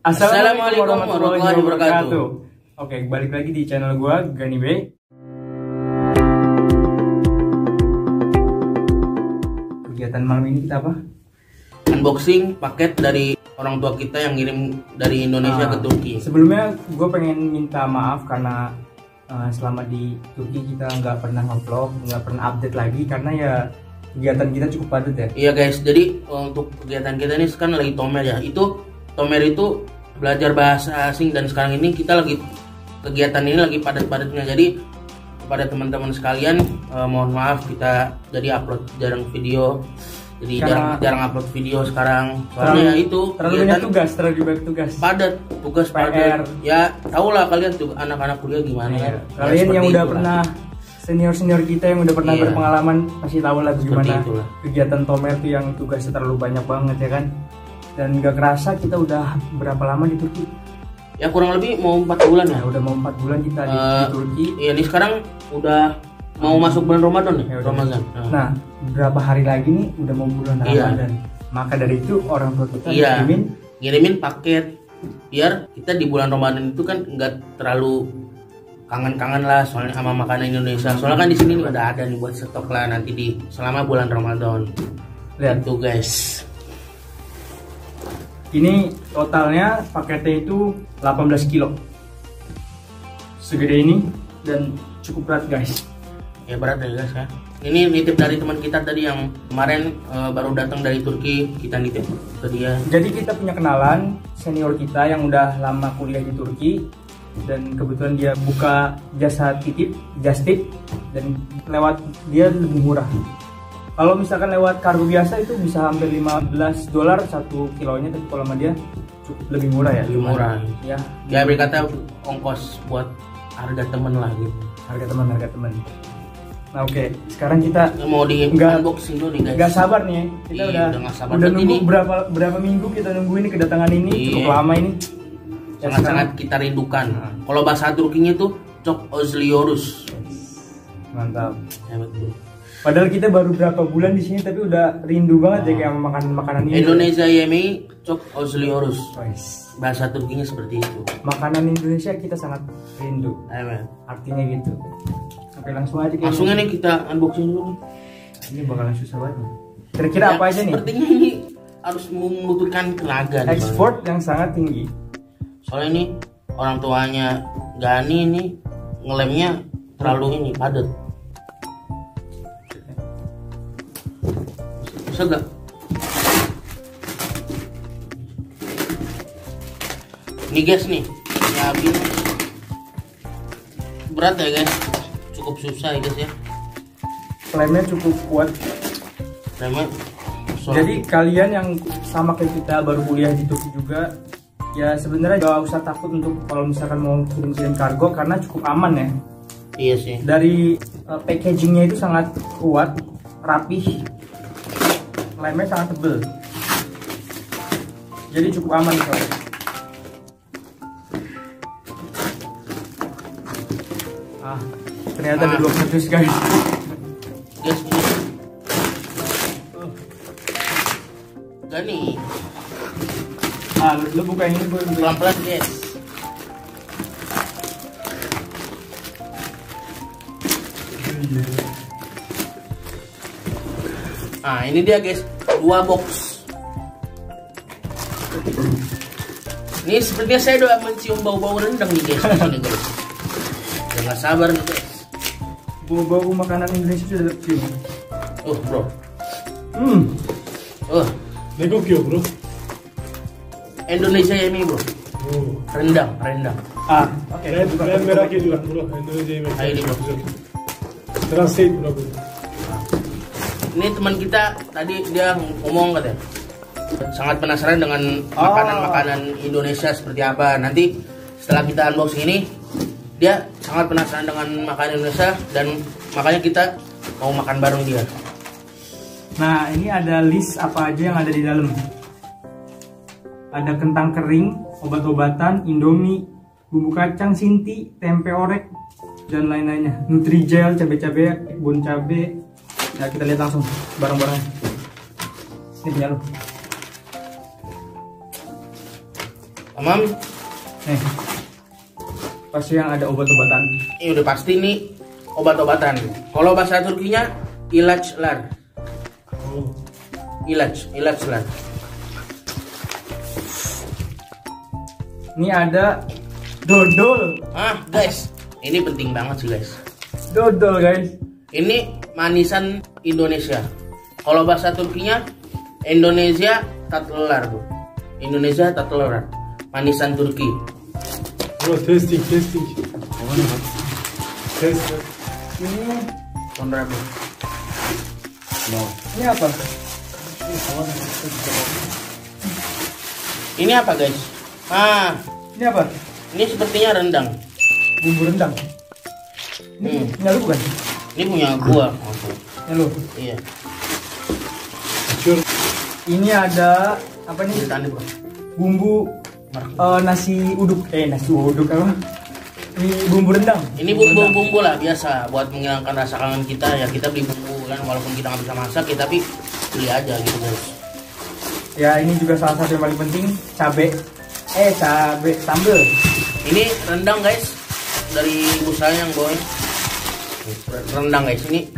Assalamualaikum warahmatullahi wabarakatuh. Oke, balik lagi di channel gua Gani Bey. Kegiatan malam ini kita apa? Unboxing paket dari orang tua kita yang ngirim dari Indonesia ke Turki. Sebelumnya gue pengen minta maaf karena selama di Turki kita nggak pernah nge-vlog, nggak pernah update lagi karena ya kegiatan kita cukup padat ya. Iya guys, jadi untuk kegiatan kita ini sekarang lagi Tomer ya. Tomer itu belajar bahasa asing dan sekarang ini kita lagi kegiatan ini lagi padat-padatnya. Jadi kepada teman-teman sekalian mohon maaf kita jadi upload jarang video. Jadi jarang upload video sekarang. Soalnya ya itu terlalu banyak tugas. Padat, tugas padat. Ya tahulah kalian tuh anak-anak kuliah gimana ya. Kalian yang udah pernah senior kita yang udah pernah berpengalaman pasti tahu lah gimana kegiatan Tomer tuh yang tugasnya terlalu banyak banget ya kan. Dan gak kerasa kita udah berapa lama di Turki? Ya kurang lebih mau 4 bulan ya. Udah mau 4 bulan kita di Turki. Iya, ini sekarang udah mau masuk bulan Ramadan nih. Ramadan. Nah, berapa hari lagi nih udah mau bulan Ramadan. Maka dari itu orang tua kita ngirimin paket biar kita di bulan Ramadan itu kan nggak terlalu kangen-kangen lah soalnya sama makanan Indonesia. Soalnya kan di sini udah ada nih buat stok lah nanti di selama bulan Ramadan. Lihat tuh guys. Ini totalnya paketnya itu 18 kilo. Segede ini dan cukup berat guys. Ya berat ya guys ya. Ini nitip dari teman kita tadi yang kemarin baru datang dari Turki, kita nitip ke dia. Jadi kita punya kenalan senior kita yang udah lama kuliah di Turki dan kebetulan dia buka jasa titip, just tip, dan lewat dia lebih murah. Kalau misalkan lewat kargo biasa itu bisa hampir $15 1 kilonya, tapi kalau sama dia cukup lebih murah ya. Lebih murah. Ya. Ya berkata ongkos buat harga temen lah gitu. Harga teman. Nah oke, sekarang kita mau di unboxing dulu nih guys. Gak sabar nih, kita udah nunggu berapa minggu kita nunggu ini kedatangan ini. Cukup lama ini. Sangat-sangat kita rindukan. Kalau bahasa Turkinya tuh çok özlüyoruz. Mantap. Ya betul. Padahal kita baru berapa bulan di sini tapi udah rindu banget ya kayak makanan ini. Indonesia yemeği çok özlüyoruz. Bahasa Turkinya seperti itu. Makanan Indonesia kita sangat rindu. Amen. Artinya gitu. Oke, langsung aja nih kita unboxing dulu. Ini bakalan susah banget. Kira-kira apa aja nih? Sepertinya ini harus membutuhkan tenaga. Effort yang sangat tinggi. Soalnya ini orang tuanya Gani ini ngelemnya terlalu ini padat. Bisa gak? Ini guys nih, ya berat ya guys, cukup susah ya guys ya. Lemnya cukup kuat. Jadi kalian yang sama kayak kita baru kuliah di Turki juga, ya sebenarnya gak usah takut untuk kalau misalkan mau kirim kargo karena cukup aman ya. Iya sih. Dari packagingnya itu sangat kuat, rapih. Lemnya sangat tebel, jadi cukup aman soalnya. Ternyata ada 2 kardus guys. Gani. Lu buka ini pelan-pelan guys. Nah ini dia guys, 2 box. Ini sepertinya saya udah mencium bau-bau rendang nih guys. Ini guys, udah nggak sabar nih guys. Bau-bau makanan Indonesia sudah tercium. Bro. Negokyo bro. Indonesia ini bro. Rendang. Oke. Ben merak ediyorum bro. Indonesia yemeği. Ayo bro. Translate bro. Ini teman kita tadi dia ngomong katanya sangat penasaran dengan makanan Indonesia seperti apa. Nanti setelah kita unboxing ini dia sangat penasaran dengan makanan Indonesia dan makanya kita mau makan bareng dia. Nah ini ada list apa aja yang ada di dalam. Ada kentang kering, obat-obatan, Indomie, bumbu kacang, sinti, tempe orek dan lain-lainnya. Nutrijel, cabai-cabai, bon cabai. Nah kita lihat langsung barang-barangnya. Ini punya lu. Tamam. Nih. Pasti yang ada obat-obatan. Ini udah pasti nih obat-obatan. Kalau bahasa Turkinya ilaçlar. Oh. Ilaçlar. Ini ada dodol. Guys, ini penting banget sih guys. Dodol guys. Ini manisan Indonesia. Kalau bahasa Turkinya Indonesia tatlılar bu. Indonesia tatlılar. Manisan Turki. Bro, testing. Test. Ini Sonra bu. ini apa? Ini apa guys? Ini apa? Ini sepertinya rendang. Bumbu rendang. Ini punya lu bukan? Ini punya gua. Ini lu. Iya. Sure. Ini ada apa nih? Ceritain bro. Bumbu nasi uduk. Nasi uduk apa? Ini bumbu rendang. Ini bumbu-bumbu lah biasa buat menghilangkan rasa kangen kita ya. Kita beli bumbu kan walaupun kita nggak bisa masak ya, tapi beli aja gitu guys. Ya ini juga salah satu yang paling penting, cabe sambel. Ini rendang guys dari ibu saya yang bawain. Rendang guys ini.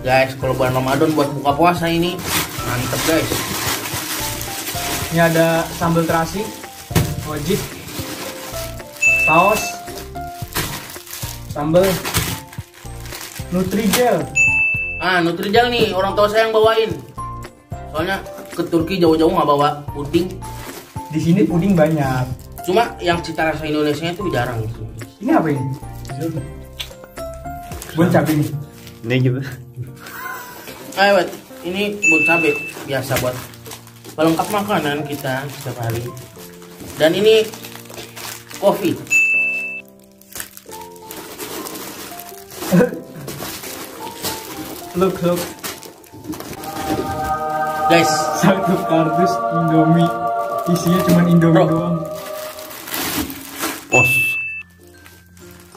Guys kalau bulan Ramadan buat buka puasa ini mantep guys. Ini ada sambal terasi, wajib, saus, sambal, Nutrijel. Nutrijel nih orang tua saya yang bawain. Soalnya ke Turki jauh-jauh nggak bawa puding. Di sini puding banyak. Cuma yang cita rasa Indonesia itu jarang gitu. Ini apa ini? Bun cabai nih. Ne gibi? Wait, ini bun cabai biasa buat pelengkap makanan kita setiap hari. Dan ini kopi. Look. Guys, Satu kardus Indomie. Isinya cuma Indomie Bro. doang. Os.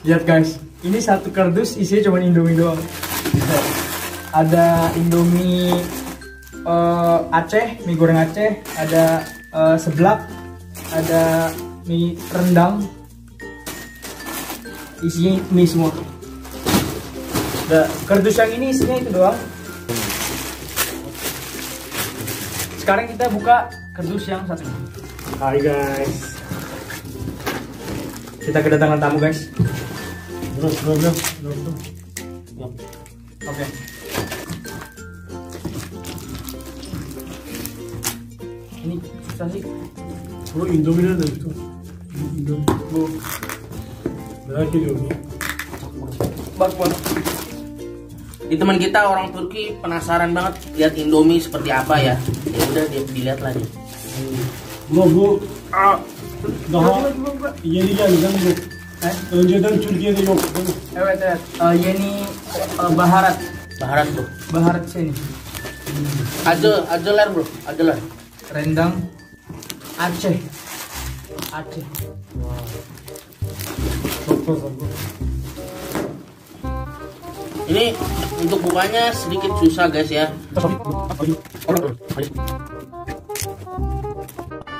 Lihat guys, ini satu kardus isinya cuma Indomie doang. Ada Indomie Aceh, mie goreng Aceh, ada seblak, ada mie rendang, isinya mie semua. Kardus yang ini isinya itu doang. Sekarang kita buka kardus yang satu. Hi guys. Kita kedatangan tamu guys. Bro. Oke. Ini susah sih. Bro, Indomie nerede itu? Indomie. Bu, Merak ediyorum. bakwan. di teman kita orang Turki penasaran banget lihat Indomie seperti apa ya. Ya udah dilihat lagi. Bro, bu daha Coba. yeni geldi değil mi bu? Önceden Türkiye'de yok değil mi? Evet. Yeni baharat. Baharat bro. Baharat sini. Ajelar bro. Ajelar. Rendang Aceh. Çok fazla bro. Ini untuk bukanya sedikit susah guys ya.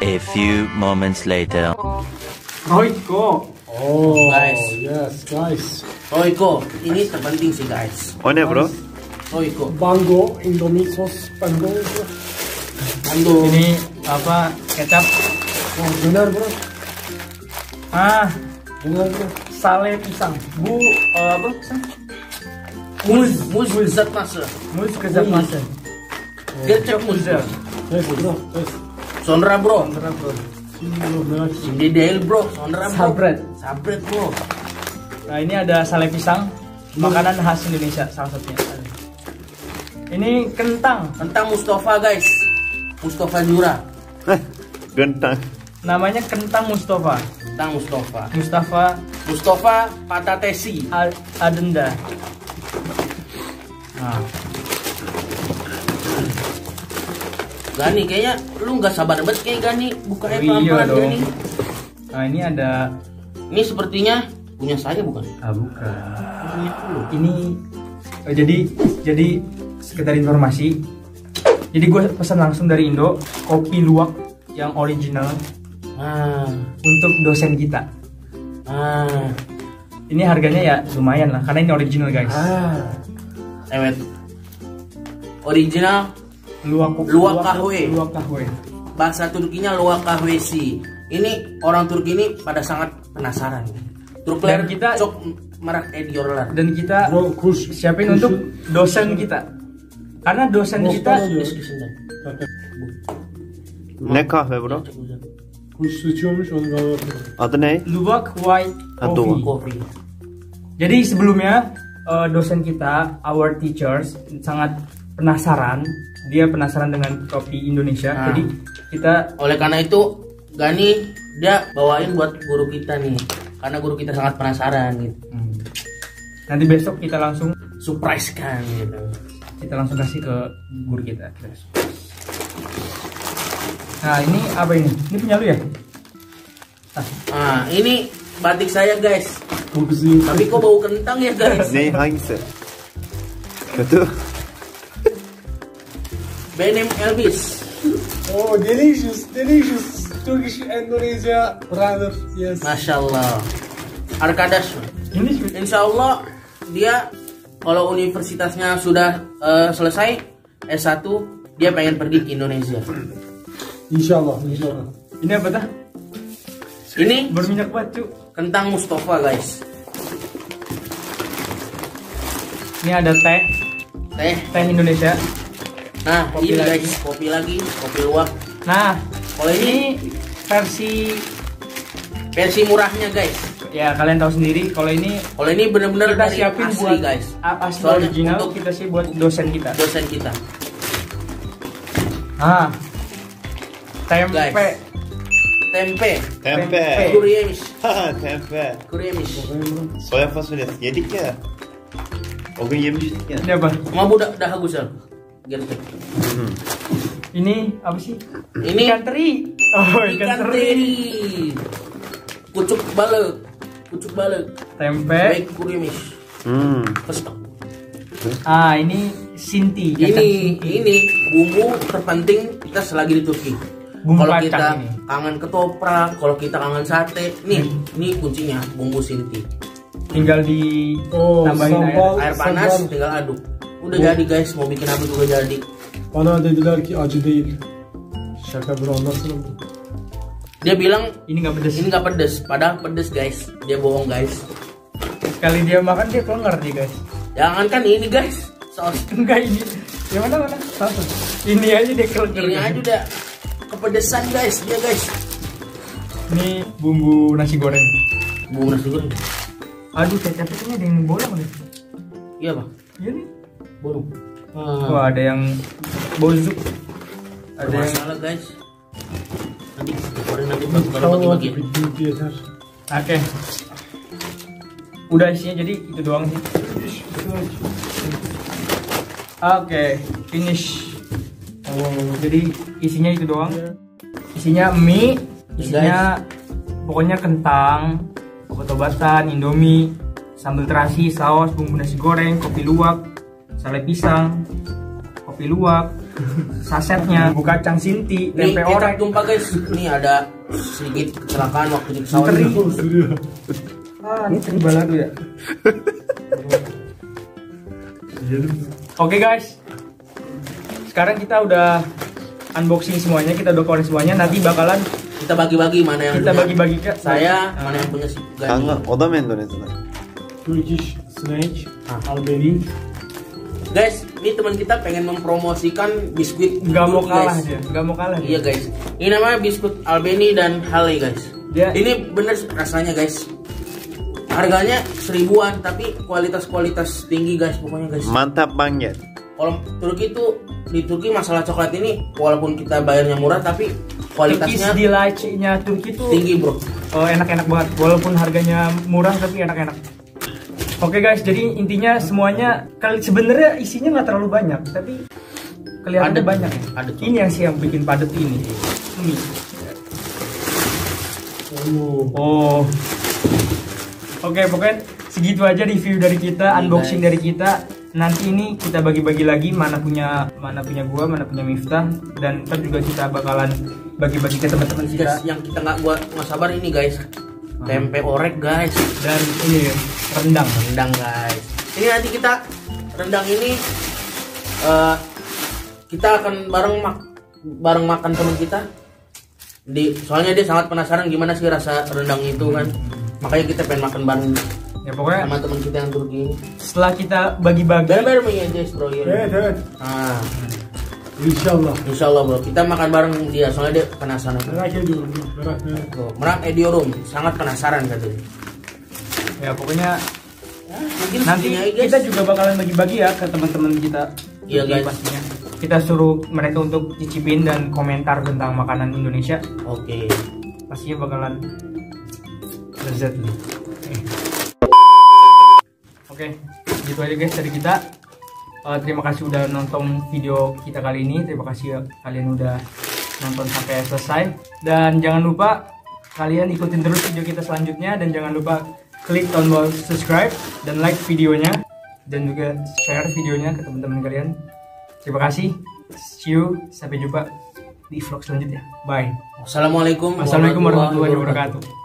A few moments later. Royco. Oh, Guys. yes guys. Royco, ini terpenting sih guys. O ne bro? Royco. Bango, Indomie sos, bango bro. Ando. Ini apa? Kecap. Oh, döner bro. Döner bro. Sale pisang. Apa pisang? Muz zat nasıl? Muz kızartması. Gerçek muz. Test bro, test. Sonra bro. Şimdi bro merak ettim. Şimdi değil bro. Sonra bro. Sabret bro. Nah ini ada sale pisang, makanan khas Indonesia salah satunya. Ini kentang, Kentang Mustafa guys. Mustafa Jura. Gentang. namanya kentang Mustafa. Kentang Mustafa. Mustafa Patatesi. Adenda. Nah, Gani kayaknya lu nggak sabar banget kayak Gani bukanya iya pelan-pelan dong. Gani. Nah ini ada, Ini sepertinya punya saya bukan? bukan. Ini jadi sekedar informasi. Jadi gue pesan langsung dari Indo, kopi luwak yang original. untuk dosen kita. Ini harganya ya lumayan lah, karena ini original guys. Original Luwak kahwe. Bahasa Turkinya luwak kahvesi. Ini orang Turki ini pada sangat penasaran. Turkler Dan kita- çok merak ediyorlar. Dan kita Bro, kuş. siapin untuk dosen kita. Karena dosen kita Ne kahve bro? Kuş sıçıyormuş onu kahvaltı. Adı ne? Luwak White Ha, Coffee. Kopi. Jadi sebelumnya dosen kita, our teachers sangat penasaran. Dia penasaran dengan kopi Indonesia. Nah. Jadi kita Oleh karena itu Gani dia bawain buat guru kita nih. Karena guru kita sangat penasaran gitu. nanti besok kita langsung Surprise kan gitu. kita langsung kasih ke guru kita. Nah ini apa ini? Ini punya lu ya? Nah, ini batik saya guys. Çok hızlı. Tapi kok bau kentang ya guys? Ne hangisi? Kötü. Benim Elvis. Oh, delicious, delicious. Turkish Indonesia brother. Yes. Masya Allah. Arkadaş. Ini Insya Allah dia kalau universitasnya sudah selesai S1 dia pengen pergi ke Indonesia. İnşallah, inşallah. ini apa dah? Ini Berminyak batu. kentang Mustafa guys. Ini ada teh Teh. Indonesia. Nah Kopi ini lagi. guys kopi lagi, kopi luwak. Nah Kalau ini versi murahnya guys. ya kalian tahu sendiri. Kalau ini bener-bener kita dari siapin asli buat guys. asli Soalnya original untuk kita sih buat dosen kita. dosen kita. Tempe. Guys. Tempe. Tempe. Kuru yemiş. Ha tempe. Kuru yemiş. Soya fasulyesi yedik ya. O gün yemiştik ya. Ini apa? Sama budak dah Gusel. Gitu. Ini apa sih? Ini Ikan teri. Oh, ikan teri. Kucuk balek. Tempe. Baik kuru yemiş. Pestok. Ini Sinti. Ini bumbu terpenting kita selagi di Turki. Bumbu Kalau kacang kita ini. kangen ketoprak, kalau kita kangen sate, ini kuncinya bumbu Sinti. Tinggal di Oh, tambahin sambal. Air panas Sambal. tinggal aduk. Udah jadi guys, mau bikin apa juga jadi. Bana dediler ki acı değil. Şaka bir anlatsana. Dia bilang Ini nggak pedes. ini nggak pedes, padahal pedes guys. Dia bohong guys. Sekali dia makan dia kelengar dia guys. Jangan kan ini guys, saus. Enggak ini. Yang mana? Satu. Ini aja dia kelengar. Ini aja udah kepedesan guys, dia guys. Ini bumbu nasi goreng. Bumbu nasi goreng. Aduh, kecapnya ada yang bolong nih. Iya pak. Iya nih. Bolong. Wah, ada yang bozuk. Ada yang Masalah guys. Nanti goreng nanti baru bagi-bagi. Bitti yeter. Oke. Udah isinya jadi itu doang sih. Oke, finish. Oh, jadi isinya itu doang. Isinya mie, isinya pokoknya kentang, obat-obatan, Indomie, sambal terasi, saus, bumbu nasi goreng, kopi luwak, sale pisang, kopi luwak, sasetnya, bumbu kacang Sinti, Nih tempe kecap orek. tumpah guys. Ini ada sedikit kecelakaan waktu di pesawat. Teri. Sürüyor. Ini teri balado ya. Oke guys, sekarang kita udah unboxing semuanya, kita udah keluarin semuanya. Nanti bakalan Kita bagi-bagi mana yang kita punya bagi-bagi ke saya, mana yang punya si Kanka Gani. o da mı Endonezya'da? Turkish snack. Ah. Albany. Guys, ini teman kita pengen mempromosikan biskuit. nggak mau Turki, kalah guys. dia, nggak mau kalah. Iya guys, ini namanya biskuit Albany dan Hale guys. Dia- Ini bener rasanya guys. Harganya 1000-an tapi kualitas tinggi guys pokoknya guys. Mantap banget. Kalau Turki tuh di Turki masalah coklat ini walaupun kita bayarnya murah tapi Turkish kualitasnya Delight-nya Turki tuh tinggi bro. enak-enak banget, walaupun harganya murah tapi enak-enak. Oke guys, jadi intinya semuanya sebenarnya isinya nggak terlalu banyak, tapi kelihatannya Padet. banyak. Padet. Ini yang bikin padat ini. Mie. Oh. Oke, pokoknya segitu aja review dari kita, unboxing guys. dari kita. nanti ini kita bagi-bagi lagi mana punya gua, mana punya Miftah, dan ntar juga kita bakalan bagi-bagi ke teman-teman kita. Guys, yang kita nggak sabar ini guys, tempe orek guys, Dan ini rendang. guys. Ini nanti kita rendang ini kita akan bareng makan teman kita. Soalnya dia sangat penasaran gimana sih rasa rendang itu kan. Makanya kita pengen makan bareng Ya pokoknya sama teman kita yang Turki ini. setelah kita bagi-bagi, Benar mengenai bro ya. Evet. Ah, İnşallah. insya Allah bro, kita makan bareng dia soalnya dia penasaran. Merak ediyorum. Merak. Merak Ediorum sangat penasaran katanya. ya pokoknya Mungkin nanti segini aja, guys. kita juga bakalan bagi-bagi ya ke teman-teman kita. Iya, Jadi guys. pastinya kita suruh mereka untuk cicipin dan komentar tentang makanan Indonesia. Oke. Pastinya bakalan lezat nih. Oke, gitu aja guys dari kita. Terima kasih udah nonton video kita kali ini. Terima kasih kalian udah nonton sampai selesai. Dan jangan lupa kalian ikutin terus video kita selanjutnya. Dan jangan lupa klik tombol subscribe dan like videonya. Dan juga share videonya ke teman-teman kalian. Terima kasih. See you. Sampai jumpa di vlog selanjutnya. Bye. Wassalamualaikum Wassalamualaikum warahmatullahi wabarakatuh.